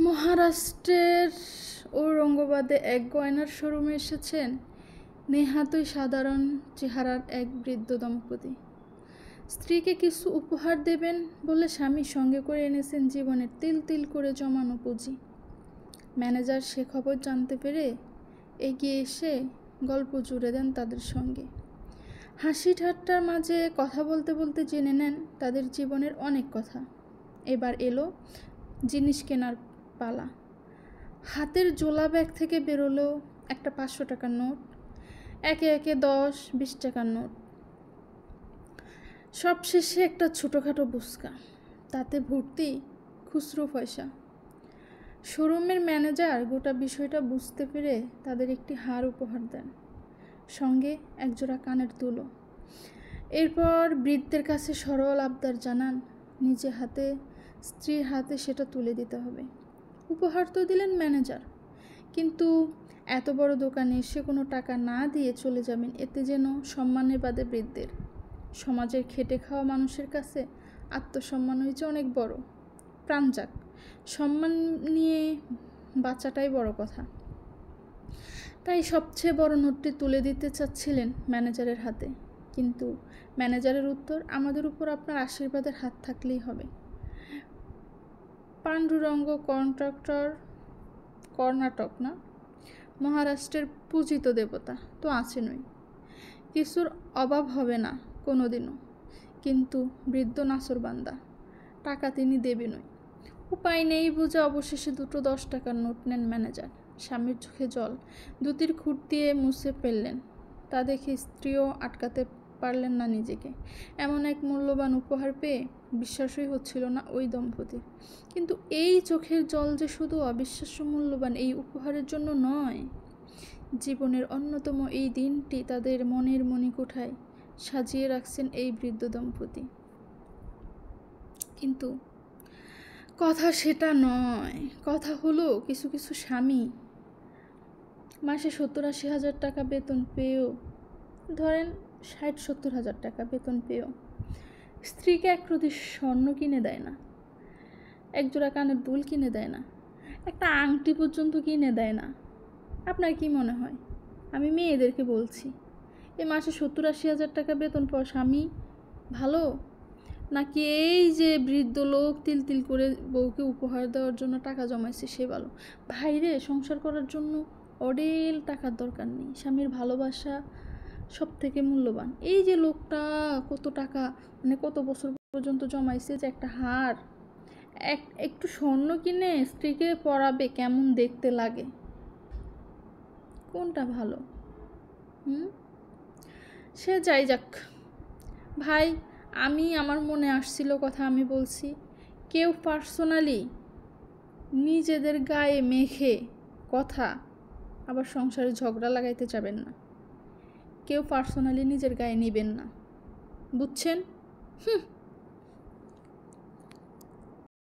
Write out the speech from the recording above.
মহারাষ্ট্রের ঔরঙ্গাবাদে এক গয়নার শোরুমে এসেছেন নেহাতই সাধারণ চেহারার এক বৃদ্ধ দম্পতি। স্ত্রীকে কিছু উপহার দেবেন বলে স্বামীর সঙ্গে করে এনেছেন জীবনের তিল তিল করে জমানো পুঁজি। ম্যানেজার সে খবর জানতে পেরে এগিয়ে এসে গল্প জুড়ে দেন তাদের সঙ্গে। হাসি ঠাট্টার মাঝে কথা বলতে বলতে জেনে নেন তাদের জীবনের অনেক কথা। এবার এলো জিনিস কেনার পালা। হাতের জোলা ব্যাগ থেকে বেরোলো একটা 500 টাকার নোট, একে একে 10-20 টাকার নোট, সবশেষে একটা ছোটোখাটো বুস্কা, তাতে ভর্তি খুচরো পয়সা। শোরুমের ম্যানেজার গোটা বিষয়টা বুঝতে পেরে তাদের একটি হার উপহার দেন, সঙ্গে একজোড়া কানের দুলও। এরপর বৃদ্ধের কাছে সরল আবদার জানান নিজে হাতে স্ত্রীর হাতে সেটা তুলে দিতে হবে। উপহার তো দিলেন ম্যানেজার, কিন্তু এত বড় দোকানে এসে কোনো টাকা না দিয়ে চলে যাবেন, এতে যেন সম্মানের বাদে বৃদ্ধের। সমাজের খেটে খাওয়া মানুষের কাছে আত্মসম্মান হয়েছে অনেক বড়। প্রাণ যাক, সম্মান নিয়ে বাঁচাটাই বড় কথা। তাই সবচেয়ে বড় নোটটি তুলে দিতে চাচ্ছিলেন ম্যানেজারের হাতে, কিন্তু ম্যানেজারের উত্তর, আমাদের উপর আপনার আশীর্বাদের হাত থাকলেই হবে। পাণ্ডুরঙ্গ কন্ট্রাক্টর, কর্ণাটক না, মহারাষ্ট্রের পূজিত দেবতা তো আছেনই, কিছুর অভাব হবে না কোনোদিনও। কিন্তু বৃদ্ধ নাসরবান্দা, টাকা তিনি দেবেনই। উপায় নেই বুঝে অবশেষে দুটো 10 টাকার নোট নেন ম্যানেজার। স্বামীর চোখে জল ধুতির খুঁট দিয়ে মুছে ফেললেন। তা দেখে স্ত্রীও আটকাতে পারলেন না নিজেকে। এমন এক মূল্যবান উপহার পেয়ে বিশ্বাসই হচ্ছিল না ওই দম্পতির। কিন্তু এই চোখের জল যে শুধু অবিশ্বাস্য মূল্যবান এই উপহারের জন্য নয়, জীবনের অন্যতম এই দিনটি তাদের মনের মণিকোঠায় সাজিয়ে রাখছেন এই বৃদ্ধ দম্পতি। কিন্তু কথা সেটা নয়, কথা হলো কিছু কিছু স্বামী মাসে 70-80 হাজার টাকা বেতন পেয়েও, ধরেন 60-70 হাজার টাকা বেতন পেয়েও স্ত্রীকে এক প্রতি স্বর্ণ কিনে দেয় না, একজোড়া কানের দুল কিনে দেয় না, একটা আংটি পর্যন্ত কিনে দেয় না। আপনার কি মনে হয়? আমি মেয়েদেরকে বলছি, এ মাসে 70-80 হাজার টাকা বেতন পাওয়া স্বামী ভালো, নাকি এই যে বৃদ্ধ লোক তিল তিল করে বউকে উপহার দেওয়ার জন্য টাকা জমাইছে সে ভালো? ভাইরে, সংসার করার জন্য অডেল টাকার দরকার নেই, স্বামীর ভালোবাসা সব থেকে মূল্যবান। এই যে লোকটা কত টাকা, মানে কত বছর পর্যন্ত জমাইছে, যে একটা হার, একটু স্বর্ণ কিনে স্ত্রীকে পরাবে, কেমন দেখতে লাগে, কোনটা ভালো? সে যাই যাক ভাই, আমার মনে আসছিল কথা আমি বলছি। কেউ পার্সোনালি নিজেদের গায়ে মেখে কথা আবার সংসারে ঝগড়া লাগাইতে যাবেন না। কেউ পার্সোনালি নিজের গায়ে নেবেন না, বুঝছেন?